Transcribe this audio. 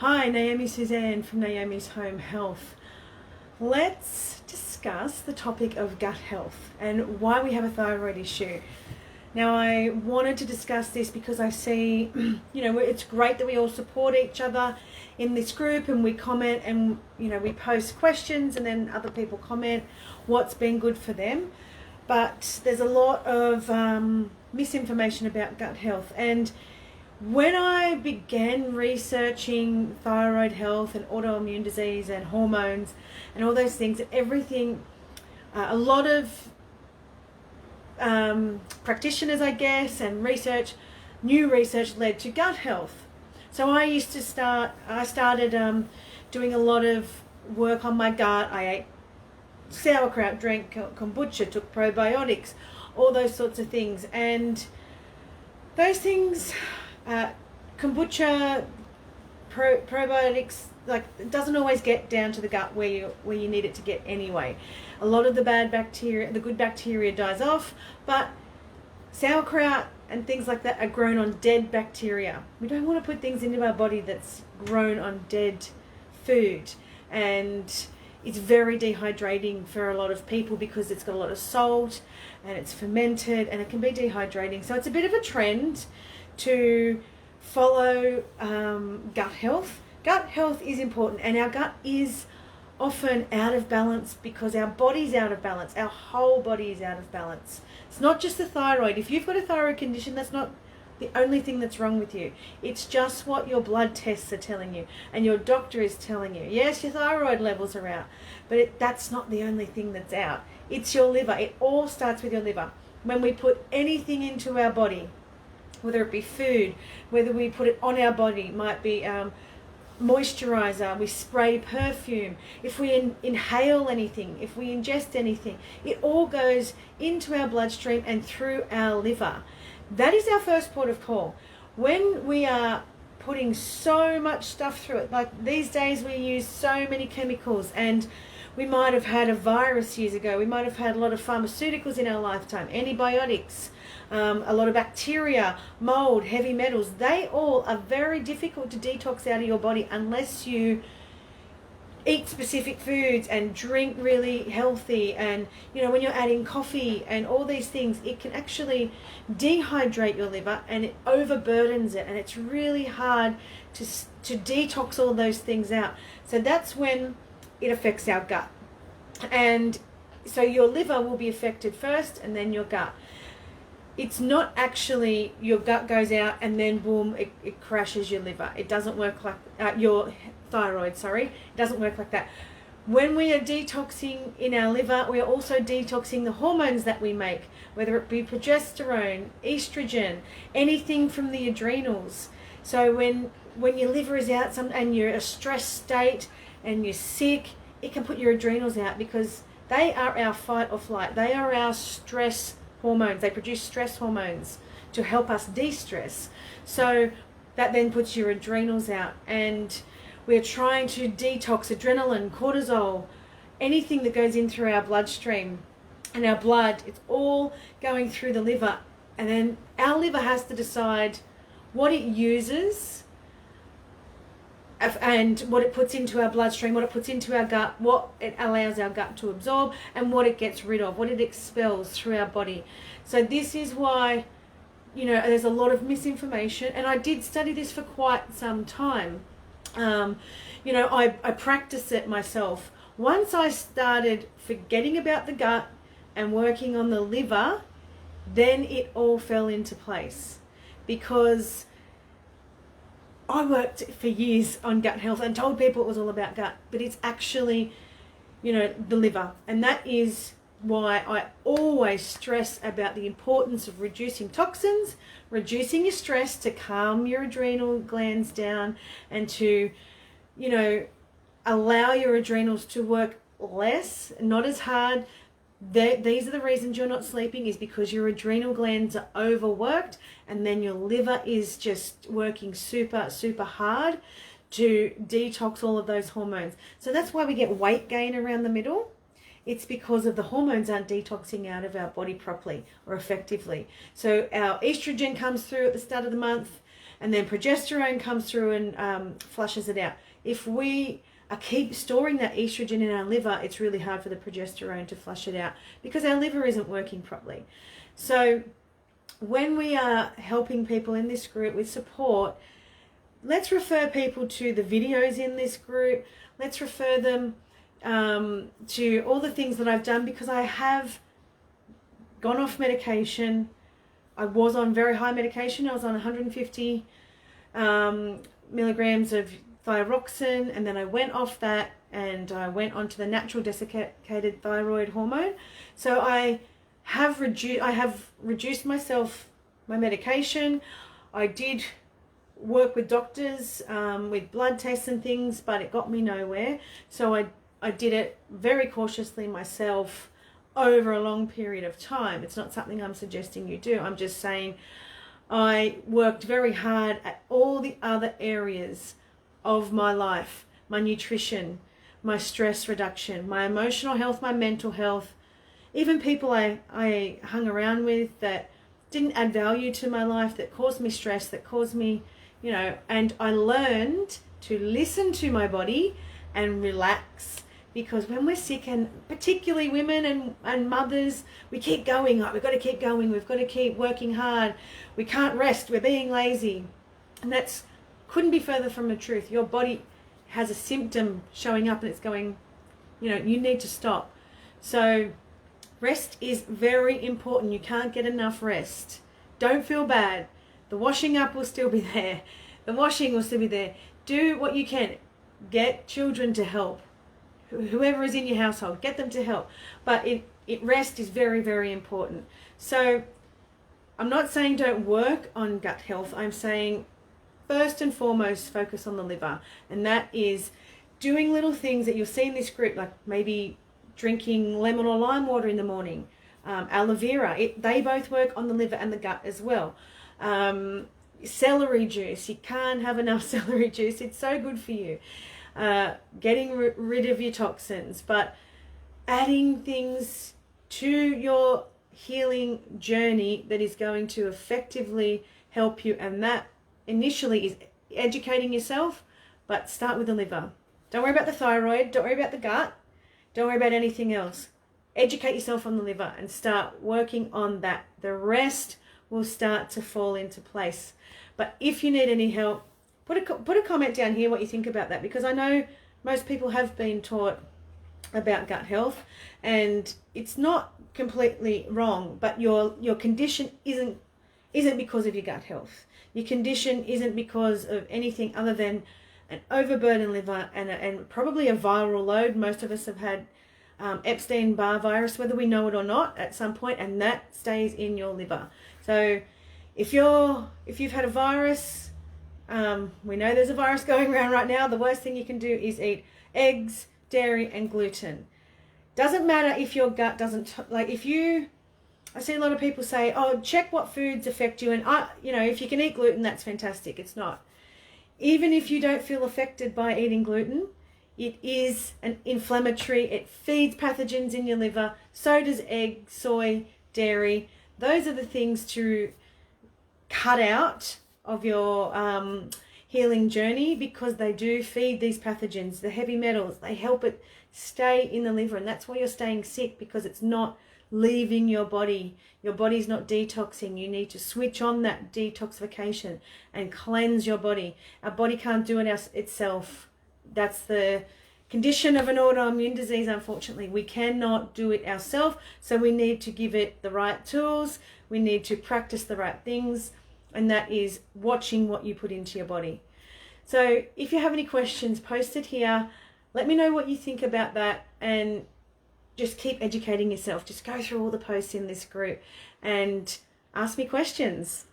Hi, Naomi Suzanne from Naomi's Home Health. Let's discuss the topic of gut health and why we have a thyroid issue. Now, I wanted to discuss this because I see, it's great that we all support each other in this group and we comment and, we post questions and then other people comment what's been good for them. But there's a lot of misinformation about gut health. And when I began researching thyroid health and autoimmune disease and hormones and all those things, everything, a lot of practitioners, I guess, and new research led to gut health. So I started doing a lot of work on my gut. I ate sauerkraut, drank kombucha, took probiotics, all those sorts of things. And those things, kombucha, probiotics, it doesn't always get down to the gut where you need it to get anyway. A lot of the bad bacteria, the good bacteria dies off, but sauerkraut and things like that are grown on dead bacteria. We don't want to put things into our body that's grown on dead food, and it's very dehydrating for a lot of people because it's got a lot of salt and it's fermented and it can be dehydrating. So it's a bit of a trend to follow gut health. Gut health is important, and our gut is often out of balance because our body's out of balance. Our whole body is out of balance. It's not just the thyroid. If you've got a thyroid condition, that's not the only thing that's wrong with you. It's just what your blood tests are telling you and your doctor is telling you. Yes, your thyroid levels are out, but that's not the only thing that's out. It's your liver. It all starts with your liver. When we put anything into our body, whether it be food, whether we put it on our body, might be moisturizer, we spray perfume, if we inhale anything, if we ingest anything, it all goes into our bloodstream and through our liver. That is our first port of call. When we are putting so much stuff through it, like these days we use so many chemicals, and we might have had a virus years ago, we might have had a lot of pharmaceuticals in our lifetime, antibiotics, a lot of bacteria, mold, heavy metals. They all are very difficult to detox out of your body unless you eat specific foods and drink really healthy. And when you're adding coffee and all these things, it can actually dehydrate your liver and it overburdens it, and it's really hard to detox all those things out. So that's when it affects our gut. And so your liver will be affected first and then your gut. It's not actually your gut goes out and then boom, it crashes your liver. It doesn't work like your thyroid, it doesn't work like that. When we are detoxing in our liver, we are also detoxing the hormones that we make, whether it be progesterone, estrogen, anything from the adrenals. So when your liver is out and you're in a stress state and you're sick, it can put your adrenals out because they are our fight or flight. They are our stress hormones. They produce stress hormones to help us de-stress. So that then puts your adrenals out, and we're trying to detox adrenaline, cortisol, anything that goes in through our bloodstream and our blood. It's all going through the liver, and then our liver has to decide what it uses and what it puts into our bloodstream, what it puts into our gut, what it allows our gut to absorb, and what it gets rid of, what it expels through our body. So this is why, there's a lot of misinformation, and I did study this for quite some time. I practice it myself. Once I started forgetting about the gut and working on the liver, then it all fell into place, because I worked for years on gut health and told people it was all about gut, but it's actually, the liver. And that is why I always stress about the importance of reducing toxins, reducing your stress to calm your adrenal glands down and to, allow your adrenals to work less, not as hard. These are the reasons you're not sleeping, is because your adrenal glands are overworked, and then your liver is just working super, super hard to detox all of those hormones. So that's why we get weight gain around the middle. It's because of the hormones aren't detoxing out of our body properly or effectively. So our estrogen comes through at the start of the month, and then progesterone comes through and flushes it out. If we keep storing that estrogen in our liver, it's really hard for the progesterone to flush it out because our liver isn't working properly. So when we are helping people in this group with support, let's refer people to the videos in this group. Let's refer them to all the things that I've done, because I have gone off medication. I was on very high medication. I was on 150 milligrams of thyroxine, and then I went off that and I went onto the natural desiccated thyroid hormone. So I have reduced my medication. I did work with doctors with blood tests and things, but it got me nowhere. So I did it very cautiously myself over a long period of time. It's not something I'm suggesting you do. I'm just saying I worked very hard at all the other areas of my life: my nutrition, my stress reduction, my emotional health, my mental health, even people I hung around with that didn't add value to my life, that caused me stress, that caused me, and I learned to listen to my body and relax. Because when we're sick, and particularly women and mothers, we keep going. We've got to keep going. We've got to keep working hard. We can't rest. We're being lazy. And that's couldn't be further from the truth. Your body has a symptom showing up and it's going, you need to stop. So rest is very important. You can't get enough rest. Don't feel bad. The washing up will still be there. The washing will still be there. Do what you can. Get children to help. Whoever is in your household, get them to help. But rest is very, very important. So I'm not saying don't work on gut health. I'm saying first and foremost, focus on the liver. And that is doing little things that you'll see in this group, like maybe drinking lemon or lime water in the morning, aloe vera. They both work on the liver and the gut as well. Celery juice. You can't have enough celery juice. It's so good for you. Getting rid of your toxins, but adding things to your healing journey that is going to effectively help you. And that initially is educating yourself, but start with the liver. Don't worry about the thyroid. Don't worry about the gut. Don't worry about anything else. Educate yourself on the liver and start working on that. The rest will start to fall into place. But if you need any help, put a comment down here what you think about that, because I know most people have been taught about gut health and it's not completely wrong, but your condition isn't because of your gut health. Your condition isn't because of anything other than an overburdened liver and probably a viral load. Most of us have had Epstein-Barr virus, whether we know it or not, at some point, and that stays in your liver. So if you've had a virus, we know there's a virus going around right now. The worst thing you can do is eat eggs, dairy, and gluten. Doesn't matter if your gut doesn't, I see a lot of people say, oh, check what foods affect you. And, if you can eat gluten, that's fantastic. It's not. Even if you don't feel affected by eating gluten, it is an inflammatory. It feeds pathogens in your liver. So does egg, soy, dairy. Those are the things to cut out of your healing journey, because they do feed these pathogens. The heavy metals, they help it stay in the liver, and that's why you're staying sick, because it's not leaving your body. Your body's not detoxing. You need to switch on that detoxification and cleanse your body. Our body can't do it itself. That's the condition of an autoimmune disease, unfortunately. We cannot do it ourselves, so we need to give it the right tools. We need to practice the right things, and that is watching what you put into your body. So if you have any questions, post it here. Let me know what you think about that, and just keep educating yourself. Just go through all the posts in this group and ask me questions.